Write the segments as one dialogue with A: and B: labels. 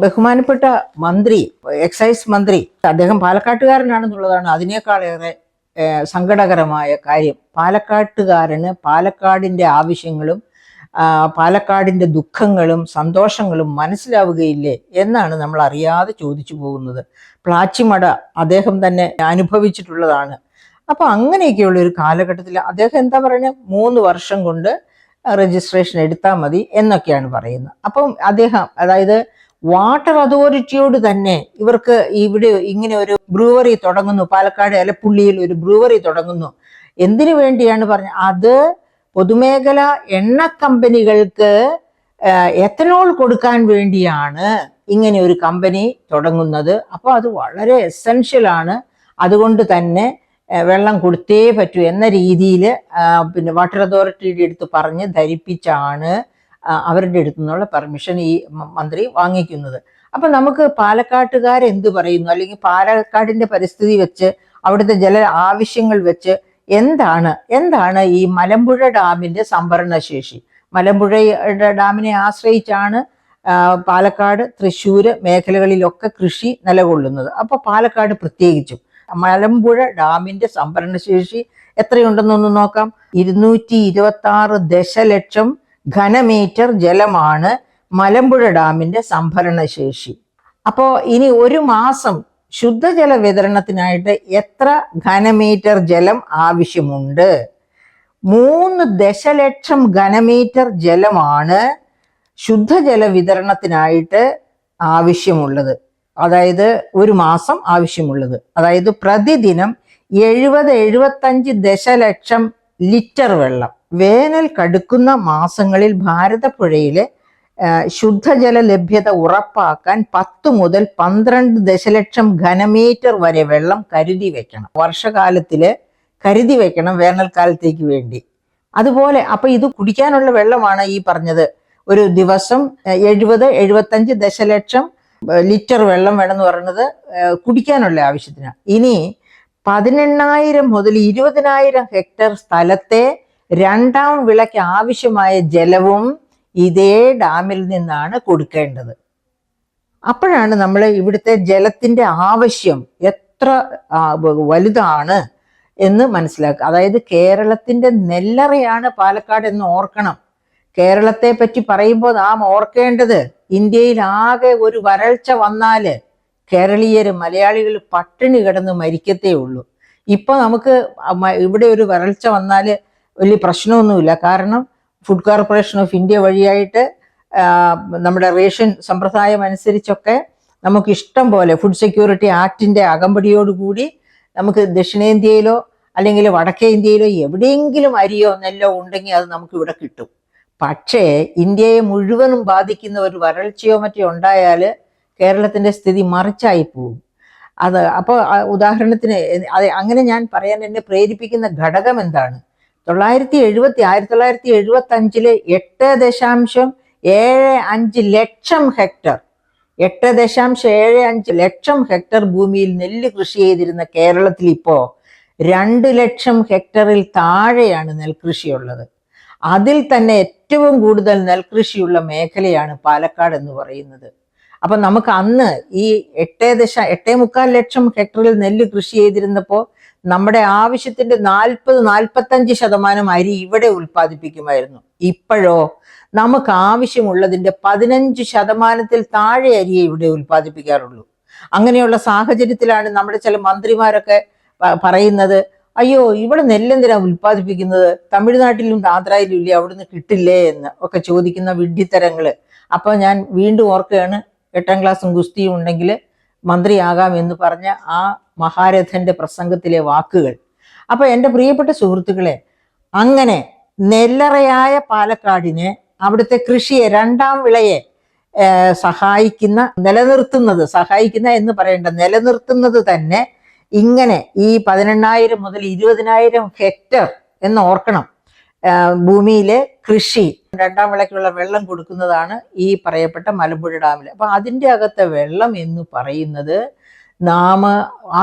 A: ബഹുമാനപ്പെട്ട മന്ത്രി, എക്സൈസ് മന്ത്രി, അദ്ദേഹം പാലക്കാട്ടുകാരനാണെന്നുള്ളതാണ് അതിനേക്കാളേറെ സങ്കടകരമായ കാര്യം. പാലക്കാട്ടുകാരന് പാലക്കാടിന്റെ ആവശ്യങ്ങളും പാലക്കാടിന്റെ ദുഃഖങ്ങളും സന്തോഷങ്ങളും മനസ്സിലാവുകയില്ലേ എന്നാണ് നമ്മൾ അറിയാതെ ചോദിച്ചു പോകുന്നത്. പ്ലാച്ചിമട അദ്ദേഹം തന്നെ അനുഭവിച്ചിട്ടുള്ളതാണ്. അപ്പൊ അങ്ങനെയൊക്കെയുള്ള ഒരു കാലഘട്ടത്തിൽ അദ്ദേഹം എന്താ പറയുന്നത്, 3 വർഷം കൊണ്ട് രജിസ്ട്രേഷൻ എടുത്താൽ മതി എന്നൊക്കെയാണ് പറയുന്നത്. അപ്പം അദ്ദേഹം, അതായത് വാട്ടർ അതോറിറ്റിയോട് തന്നെ ഇവർക്ക് ഇവിടെ ഇങ്ങനെ ഒരു ബ്രൂവറി തുടങ്ങുന്നു, പാലക്കാട് എലപ്പുള്ളിയിൽ ഒരു ബ്രൂവറി തുടങ്ങുന്നു, എന്തിനു വേണ്ടിയാണ് പറഞ്ഞത്? അത് പൊതുമേഖല എണ്ണ കമ്പനികൾക്ക് എത്തനോൾ കൊടുക്കാൻ വേണ്ടിയാണ് ഇങ്ങനെ ഒരു കമ്പനി തുടങ്ങുന്നത്. അപ്പോൾ അത് വളരെ എസെൻഷ്യൽ ആണ്, അതുകൊണ്ട് തന്നെ വെള്ളം കൊടുത്തേ പറ്റൂ എന്ന രീതിയിൽ പിന്നെ വാട്ടർ അതോറിറ്റിയുടെ അടുത്ത് പറഞ്ഞ് ധരിപ്പിച്ചാണ് അവരുടെ അടുത്തു നിന്നുള്ള പെർമിഷൻ ഈ മന്ത്രി വാങ്ങിക്കുന്നത്. അപ്പൊ നമുക്ക് പാലക്കാട്ടുകാരെന്ത് പറയുന്നു, അല്ലെങ്കിൽ പാലക്കാടിന്റെ പരിസ്ഥിതി വെച്ച് അവിടുത്തെ ജല ആവശ്യങ്ങൾ വെച്ച് എന്താണ് ഈ മലമ്പുഴ ഡാമിന്റെ സംഭരണശേഷി? മലമ്പുഴയുടെ ഡാമിനെ ആശ്രയിച്ചാണ് പാലക്കാട്, തൃശ്ശൂര് മേഖലകളിലൊക്കെ കൃഷി നിലകൊള്ളുന്നത്. അപ്പൊ പാലക്കാട് പ്രത്യേകിച്ചും മലമ്പുഴ ഡാമിന്റെ സംഭരണശേഷി എത്രയുണ്ടെന്നൊന്ന് നോക്കാം. 226 ദശലക്ഷം ഘനമീറ്റർ ജലമാണ് മലമ്പുഴ ഡാമിന്റെ സംഭരണശേഷി. അപ്പോ ഇനി ഒരു മാസം ശുദ്ധജല വിതരണത്തിനായിട്ട് എത്ര ഘനമീറ്റർ ജലം ആവശ്യമുണ്ട്? 3 ദശലക്ഷം ഘനമീറ്റർ ജലമാണ് ശുദ്ധജല വിതരണത്തിനായിട്ട് ആവശ്യമുള്ളത്, അതായത് ഒരു മാസം ആവശ്യമുള്ളത്. അതായത് പ്രതിദിനം 70-75 ദശലക്ഷം ലിറ്റർ വെള്ളം. വേനൽ കടുക്കുന്ന മാസങ്ങളിൽ ഭാരതപ്പുഴയിലെ ശുദ്ധജല ലഭ്യത ഉറപ്പാക്കാൻ 10 മുതൽ 12 ദശലക്ഷം ഘനമീറ്റർ വരെ വെള്ളം കരുതി വെക്കണം. വർഷകാലത്തില് കരുതി വെക്കണം വേനൽക്കാലത്തേക്ക് വേണ്ടി. അതുപോലെ അപ്പൊ ഇത് കുടിക്കാനുള്ള വെള്ളമാണ് ഈ പറഞ്ഞത്. ഒരു ദിവസം 70-75 ദശലക്ഷം ലിറ്റർ വെള്ളം വേണമെന്ന് പറയുന്നത് കുടിക്കാനുള്ള ആവശ്യത്തിനാണ്. ഇനി 18,000 മുതൽ 20,000 ഹെക്ടർ സ്ഥലത്തെ 2ാം വിളയ്ക്ക് ആവശ്യമായ ജലവും ഇതേ ഡാമിൽ നിന്നാണ് കൊടുക്കേണ്ടത്. അപ്പോഴാണ് നമ്മൾ ഇവിടുത്തെ ജലത്തിന്റെ ആവശ്യം എത്ര വലുതാണ് എന്ന് മനസ്സിലാക്കുക. അതായത് കേരളത്തിന്റെ നെല്ലറയാണ് പാലക്കാട് എന്ന് ഓർക്കണം. കേരളത്തെ പറ്റി പറയുമ്പോൾ നാം ഓർക്കേണ്ടത്, ഇന്ത്യയിൽ ആകെ ഒരു വരൾച്ച വന്നാല് കേരളീയര്, മലയാളികൾ പട്ടിണി കിടന്ന് മരിക്കത്തേ ഉള്ളൂ. ഇപ്പൊ നമുക്ക് ഇവിടെ ഒരു വരൾച്ച വന്നാല് വലിയ പ്രശ്നമൊന്നുമില്ല. കാരണം ഫുഡ് കോർപ്പറേഷൻ ഓഫ് ഇന്ത്യ വഴിയായിട്ട് നമ്മുടെ റേഷൻ സമ്പ്രദായം അനുസരിച്ചൊക്കെ നമുക്ക് ഇഷ്ടം പോലെ ഫുഡ് സെക്യൂരിറ്റി ആക്ടിന്റെ അകമ്പടിയോടുകൂടി നമുക്ക് ദക്ഷിണേന്ത്യയിലോ അല്ലെങ്കിൽ വടക്കേ ഇന്ത്യയിലോ എവിടെയെങ്കിലും അരിയോ നെല്ലോ ഉണ്ടെങ്കിൽ അത് നമുക്ക് ഇവിടെ കിട്ടും. പക്ഷേ ഇന്ത്യയെ മുഴുവനും ബാധിക്കുന്ന ഒരു വരൾച്ചയോ മറ്റോ ഉണ്ടായാൽ കേരളത്തിന്റെ സ്ഥിതി മറിച്ചായി പോകും. അപ്പോൾ ഉദാഹരണത്തിന് അങ്ങനെ ഞാൻ പറയാൻ എന്നെ പ്രേരിപ്പിക്കുന്ന ഘടകം എന്താണ്? 1975 8.75 ലക്ഷം ഹെക്ടർ 8.75 ലക്ഷം ഹെക്ടർ ഭൂമിയിൽ നെല്ല് കൃഷി ചെയ്തിരുന്ന കേരളത്തിൽ ഇപ്പോ 2 ലക്ഷം ഹെക്ടറിൽ താഴെയാണ് നെൽകൃഷിയുള്ളത്. അതിൽ തന്നെ ഏറ്റവും കൂടുതൽ നെൽകൃഷിയുള്ള മേഖലയാണ് പാലക്കാട് എന്ന് പറയുന്നത്. അപ്പൊ നമുക്ക് അന്ന് ഈ 8.45 ലക്ഷം ഹെക്ടറിൽ നെല്ല് കൃഷി ചെയ്തിരുന്നപ്പോൾ നമ്മുടെ ആവശ്യത്തിന്റെ 40-45% അരി ഇവിടെ ഉൽപ്പാദിപ്പിക്കുമായിരുന്നു. ഇപ്പോഴോ നമുക്ക് ആവശ്യമുള്ളതിന്റെ 15% താഴെ അരിയെ ഇവിടെ ഉൽപ്പാദിപ്പിക്കാറുള്ളൂ. അങ്ങനെയുള്ള സാഹചര്യത്തിലാണ് നമ്മുടെ ചില മന്ത്രിമാരൊക്കെ പറയുന്നത്, അയ്യോ ഇവിടെ നെല്ലെന്തിനാ ഉൽപ്പാദിപ്പിക്കുന്നത്, തമിഴ്നാട്ടിലും ആന്ധ്രയിലും ഇല്ലേ, അവിടുന്ന് കിട്ടില്ലേ എന്ന് ഒക്കെ ചോദിക്കുന്ന വിഡ്ഢിത്തരങ്ങള്. അപ്പൊ ഞാൻ വീണ്ടും ഓർക്കുകയാണ് 8ാം ക്ലാസ്സും ഗുസ്തിയും ഉണ്ടെങ്കിൽ മന്ത്രിയാകാം എന്ന് പറഞ്ഞ ആ മഹാരഥന്റെ പ്രസംഗത്തിലെ വാക്കുകൾ. അപ്പൊ എൻ്റെ പ്രിയപ്പെട്ട സുഹൃത്തുക്കളെ, അങ്ങനെ നെല്ലറയായ പാലക്കാടിനെ, അവിടുത്തെ കൃഷിയെ, 2ാം വിളയെ നിലനിർത്തുന്നത് തന്നെ ഇങ്ങനെ ഈ 18,000 മുതൽ 20,000 ഹെക്ടർ എന്ന് ഓർക്കണം ഭൂമിയിലെ കൃഷി 2ാം വിളയ്ക്കുള്ള വെള്ളം കൊടുക്കുന്നതാണ് ഈ പറയപ്പെട്ട മലമ്പുഴ ഡാമിൽ. അപ്പൊ അതിൻ്റെ അകത്തെ വെള്ളം എന്ന് പറയുന്നത് നാം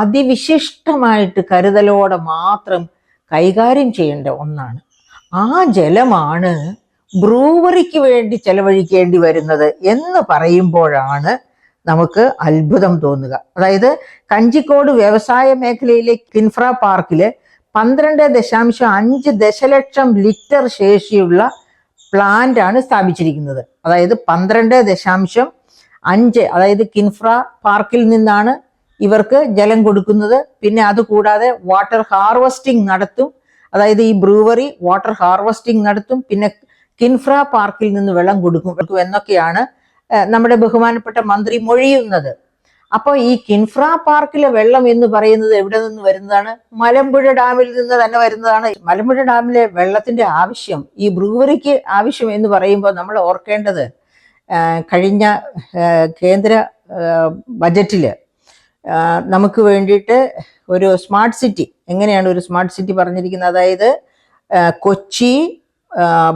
A: അതിവിശിഷ്ടമായിട്ട് കരുതലോടെ മാത്രം കൈകാര്യം ചെയ്യേണ്ട ഒന്നാണ്. ആ ജലമാണ് ബ്രൂവറിക്ക് വേണ്ടി ചെലവഴിക്കേണ്ടി വരുന്നത് എന്ന് പറയുമ്പോഴാണ് നമുക്ക് അത്ഭുതം തോന്നുക. അതായത് കഞ്ചിക്കോട് വ്യവസായ മേഖലയിലെ കിൻഫ്ര പാർക്കില് 12.5 ദശലക്ഷം ലിറ്റർ ശേഷിയുള്ള പ്ലാന്റ് ആണ് സ്ഥാപിച്ചിരിക്കുന്നത്. അതായത് 12.5, അതായത് കിൻഫ്ര പാർക്കിൽ നിന്നാണ് ഇവർക്ക് ജലം കൊടുക്കുന്നത്. പിന്നെ അതുകൂടാതെ വാട്ടർ ഹാർവസ്റ്റിംഗ് നടത്തും. അതായത് ഈ ബ്രൂവറി വാട്ടർ ഹാർവസ്റ്റിംഗ് നടത്തും. പിന്നെ കിൻഫ്ര പാർക്കിൽ നിന്ന് വെള്ളം കൊടുക്കും എന്നൊക്കെയാണ് നമ്മുടെ ബഹുമാനപ്പെട്ട മന്ത്രി മൊഴിയുന്നത്. അപ്പോൾ ഈ കിൻഫ്ര പാർക്കിലെ വെള്ളം എന്ന് പറയുന്നത് എവിടെ നിന്ന് വരുന്നതാണ്? മലമ്പുഴ ഡാമിൽ നിന്ന് തന്നെ വരുന്നതാണ്. മലമ്പുഴ ഡാമിലെ വെള്ളത്തിന്റെ ആവശ്യം ഈ ബ്രൂവറിക്ക് ആവശ്യം എന്ന് പറയുമ്പോൾ നമ്മൾ ഓർക്കേണ്ടത്, കഴിഞ്ഞ കേന്ദ്ര ബജറ്റില് നമുക്ക് വേണ്ടിയിട്ട് ഒരു സ്മാർട്ട് സിറ്റി, എങ്ങനെയാണ് ഒരു സ്മാർട്ട് സിറ്റി പറഞ്ഞിരിക്കുന്നത്? അതായത് കൊച്ചി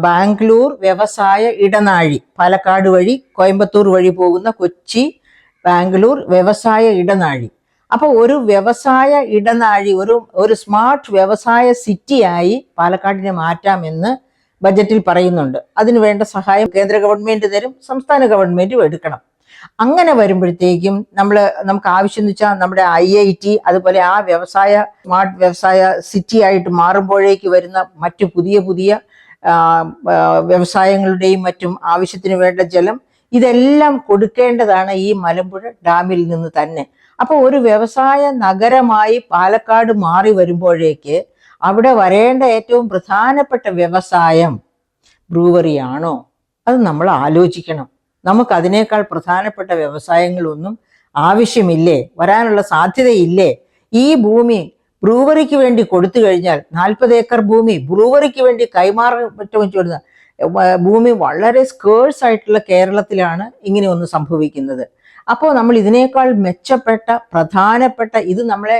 A: ബാംഗ്ലൂർ വ്യവസായ ഇടനാഴി, പാലക്കാട് വഴി കോയമ്പത്തൂർ വഴി പോകുന്ന കൊച്ചി ബാംഗ്ലൂർ വ്യവസായ ഇടനാഴി. അപ്പോൾ ഒരു വ്യവസായ ഇടനാഴി, ഒരു സ്മാർട്ട് വ്യവസായ സിറ്റിയായി പാലക്കാടിനെ മാറ്റാമെന്ന് ബജറ്റിൽ പറയുന്നുണ്ട്. അതിനു വേണ്ട സഹായം കേന്ദ്ര ഗവൺമെന്റ് തരും, സംസ്ഥാന ഗവൺമെന്റും എടുക്കണം. അങ്ങനെ വരുമ്പോഴത്തേക്കും നമുക്ക് ആവശ്യം എന്ന് വെച്ചാൽ നമ്മുടെ IIT അതുപോലെ ആ സ്മാർട്ട് വ്യവസായ സിറ്റി ആയിട്ട് മാറുമ്പോഴേക്ക് വരുന്ന മറ്റു പുതിയ പുതിയ വ്യവസായങ്ങളുടെയും മറ്റും ആവശ്യത്തിന് വേണ്ട ജലം ഇതെല്ലാം കൊടുക്കേണ്ടതാണ് ഈ മലമ്പുഴ ഡാമിൽ നിന്ന് തന്നെ. അപ്പോൾ ഒരു വ്യവസായ നഗരമായി പാലക്കാട് മാറി വരുമ്പോഴേക്ക് അവിടെ വരേണ്ട ഏറ്റവും പ്രധാനപ്പെട്ട വ്യവസായം ബ്രൂവറിയാണോ? അത് നമ്മൾ ആലോചിക്കണം. നമുക്ക് അതിനേക്കാൾ പ്രധാനപ്പെട്ട വ്യവസായങ്ങളൊന്നും ആവശ്യമില്ലേ? വരാനുള്ള സാധ്യതയില്ലേ? ഈ ഭൂമി ബ്രൂവറിക്ക് വേണ്ടി കൊടുത്തു കഴിഞ്ഞാൽ 40 ഏക്കർ ഭൂമി ബ്രൂവറിക്ക് വേണ്ടി കൈമാറുന്ന ഭൂമി വളരെ സ്കേഴ്സ് ആയിട്ടുള്ള കേരളത്തിലാണ് ഇങ്ങനെ ഒന്ന് സംഭവിക്കുന്നത്. അപ്പോൾ നമ്മൾ ഇതിനേക്കാൾ മെച്ചപ്പെട്ട പ്രധാനപ്പെട്ട ഇത് നമ്മളെ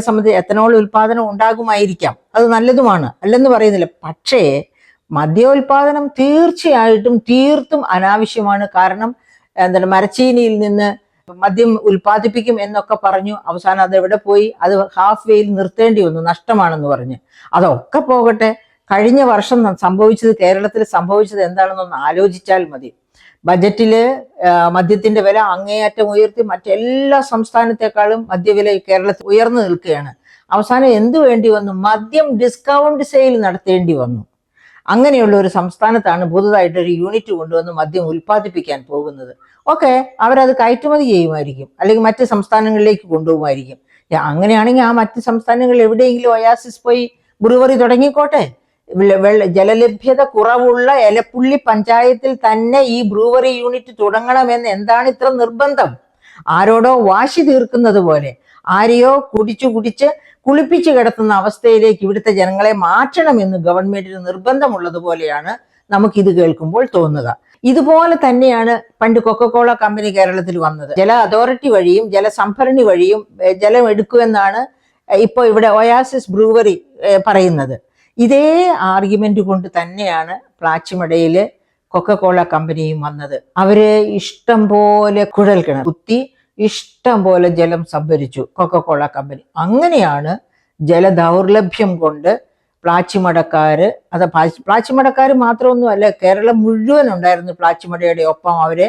A: സംബന്ധിച്ച് എത്തനോൾ ഉൽപാദനം ഉണ്ടാകുമായിരിക്കാം, അത് നല്ലതുമാണ്, അല്ലെന്ന് പറയുന്നില്ല. പക്ഷേ മദ്യോൽപാദനം തീർത്തും അനാവശ്യമാണ്. കാരണം മരച്ചീനിയിൽ നിന്ന് മദ്യം ഉൽപ്പാദിപ്പിക്കും എന്നൊക്കെ പറഞ്ഞു. അവസാനം അത് എവിടെ പോയി? അത് ഹാഫ് വേയിൽ നിർത്തേണ്ടി വന്നു, നഷ്ടമാണെന്ന് പറഞ്ഞ്. അതൊക്കെ പോകട്ടെ, കഴിഞ്ഞ വർഷം കേരളത്തിൽ സംഭവിച്ചത് എന്താണെന്നൊന്ന് ആലോചിച്ചാൽ മതി. ബജറ്റില് മദ്യത്തിന്റെ വില അങ്ങേയറ്റം ഉയർത്തി, മറ്റെല്ലാ സംസ്ഥാനത്തെക്കാളും മദ്യവില കേരളത്തിൽ ഉയർന്നു നിൽക്കുകയാണ്. അവസാനം എന്തു വേണ്ടി വന്നു? മദ്യം ഡിസ്കൗണ്ട് സെയിൽ നടത്തേണ്ടി വന്നു. അങ്ങനെയുള്ള ഒരു സംസ്ഥാനത്താണ് പുതുതായിട്ട് ഒരു യൂണിറ്റ് കൊണ്ടുവന്ന് മദ്യം ഉൽപ്പാദിപ്പിക്കാൻ പോകുന്നത്. ഓക്കെ, അവരത് കയറ്റുമതി ചെയ്യുമായിരിക്കും, അല്ലെങ്കിൽ മറ്റ് സംസ്ഥാനങ്ങളിലേക്ക് കൊണ്ടുപോകുമായിരിക്കും. അങ്ങനെയാണെങ്കിൽ ആ മറ്റ് സംസ്ഥാനങ്ങളിൽ എവിടെയെങ്കിലും ഒയാസിസ് പോയി ബ്രൂവറി തുടങ്ങിക്കോട്ടെ. ജലലഭ്യത കുറവുള്ള എലപ്പുള്ളി പഞ്ചായത്തിൽ തന്നെ ഈ ബ്രൂവറി യൂണിറ്റ് തുടങ്ങണമെന്ന് എന്താണ് ഇത്ര നിർബന്ധം? ആരോടോ വാശി തീർക്കുന്നത് പോലെ, ആരെയോ കുടിച്ച് കുളിപ്പിച്ചു കിടത്തുന്ന അവസ്ഥയിലേക്ക് ഇവിടുത്തെ ജനങ്ങളെ മാറ്റണമെന്ന് ഗവൺമെന്റിന് നിർബന്ധമുള്ളതുപോലെയാണ് നമുക്കിത് കേൾക്കുമ്പോൾ തോന്നുക. ഇതുപോലെ തന്നെയാണ് പണ്ട് കൊക്കക്കോള കമ്പനി കേരളത്തിൽ വന്നത്. ജല അതോറിറ്റി വഴിയും ജലസംഭരണി വഴിയും ജലം എടുക്കുമെന്നാണ് ഇപ്പോൾ ഇവിടെ ഒയാസിസ് ബ്രൂവറി പറയുന്നത്. ഇതേ ആർഗ്യുമെന്റ് കൊണ്ട് തന്നെയാണ് പ്ലാച്ചിമടയില് കൊക്കക്കോള കമ്പനിയും വന്നത്. അവര് ഇഷ്ടം പോലെ കുഴൽ കിണർ കുത്തി ഇഷ്ടം പോലെ ജലം സംഭരിച്ചു കൊക്കക്കോള കമ്പനി. അങ്ങനെയാണ് ജലദൗർലഭ്യം കൊണ്ട് പ്ലാച്ചിമടക്കാര് മാത്രമൊന്നുമല്ല, കേരളം മുഴുവൻ ഉണ്ടായിരുന്നു പ്ലാച്ചിമടയുടെ ഒപ്പം അവരെ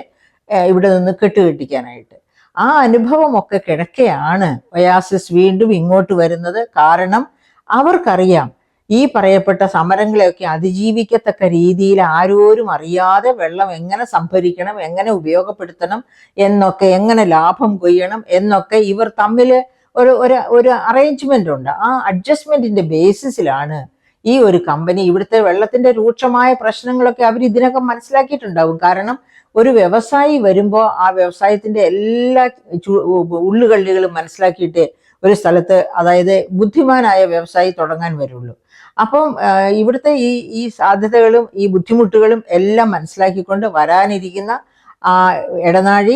A: ഇവിടെ നിന്ന് കെട്ടുകെട്ടിക്കാനായിട്ട്. ആ അനുഭവമൊക്കെ കിടക്കെയാണ് ഒയാസിസ് വീണ്ടും ഇങ്ങോട്ട് വരുന്നത്. കാരണം അവർക്കറിയാം ഈ പറയപ്പെട്ട സമരങ്ങളെയൊക്കെ അതിജീവിക്കത്തക്ക രീതിയിൽ ആരോരും അറിയാതെ വെള്ളം എങ്ങനെ സംഭരിക്കണം, എങ്ങനെ ഉപയോഗപ്പെടുത്തണം എന്നൊക്കെ, എങ്ങനെ ലാഭം കൊയ്യണം എന്നൊക്കെ ഇവർ തമ്മിൽ ഒരു അറേഞ്ച്മെന്റ് ഉണ്ട്. ആ അഡ്ജസ്റ്റ്മെന്റിന്റെ ബേസിസിലാണ് ഈ ഒരു കമ്പനി ഇവിടുത്തെ വെള്ളത്തിന്റെ രൂക്ഷമായ പ്രശ്നങ്ങളൊക്കെ അവർ ഇതിനകം മനസ്സിലാക്കിയിട്ടുണ്ടാവും. കാരണം ഒരു വ്യവസായി വരുമ്പോൾ ആ വ്യവസായത്തിന്റെ എല്ലാ ഉള്ളുകള്ളികളും മനസ്സിലാക്കിയിട്ട് ഒരു സ്ഥലത്ത്, അതായത് ബുദ്ധിമാനായ വ്യവസായി തുടങ്ങാൻ വരുള്ളൂ. അപ്പം ഇവിടുത്തെ ഈ സാധ്യതകളും ഈ ബുദ്ധിമുട്ടുകളും എല്ലാം മനസ്സിലാക്കിക്കൊണ്ട് വരാനിരിക്കുന്ന ആ ഇടനാഴി,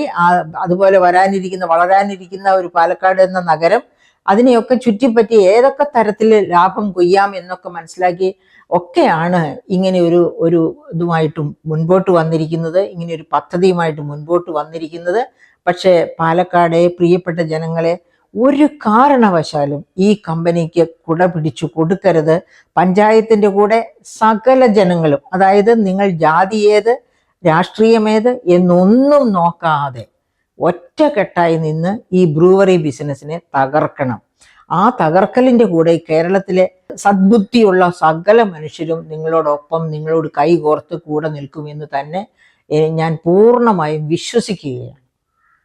A: അതുപോലെ വളരാനിരിക്കുന്ന ഒരു പാലക്കാട് എന്ന നഗരം, അതിനെയൊക്കെ ചുറ്റിപ്പറ്റി ഏതൊക്കെ തരത്തിൽ ലാഭം കൊയ്യാം എന്നൊക്കെ മനസ്സിലാക്കി ഒക്കെയാണ് ഇങ്ങനെ ഒരു ഇതുമായിട്ടും മുൻപോട്ട് വന്നിരിക്കുന്നത്, ഇങ്ങനെ ഒരു പദ്ധതിയുമായിട്ട് മുൻപോട്ട് വന്നിരിക്കുന്നത്. പക്ഷേ പാലക്കാടെ പ്രിയപ്പെട്ട ജനങ്ങളെ ഒരു കാരണവശാലും ഈ കമ്പനിക്ക് കുട പിടിച്ചു കൊടുക്കരുത്. പഞ്ചായത്തിന്റെ കൂടെ സകല ജനങ്ങളും, അതായത് നിങ്ങൾ ജാതി ഏത് രാഷ്ട്രീയമേത് എന്നൊന്നും നോക്കാതെ ഒറ്റക്കെട്ടായി നിന്ന് ഈ ബ്രൂവറി ബിസിനസ്സിനെ തകർക്കണം. ആ തകർക്കലിൻ്റെ കൂടെ കേരളത്തിലെ സദ്ബുദ്ധിയുള്ള സകല മനുഷ്യരും നിങ്ങളോടൊപ്പം, നിങ്ങളോട് കൈകോർത്ത് കൂടെ നിൽക്കുമെന്ന് തന്നെ ഞാൻ പൂർണ്ണമായും വിശ്വസിക്കുകയാണ്.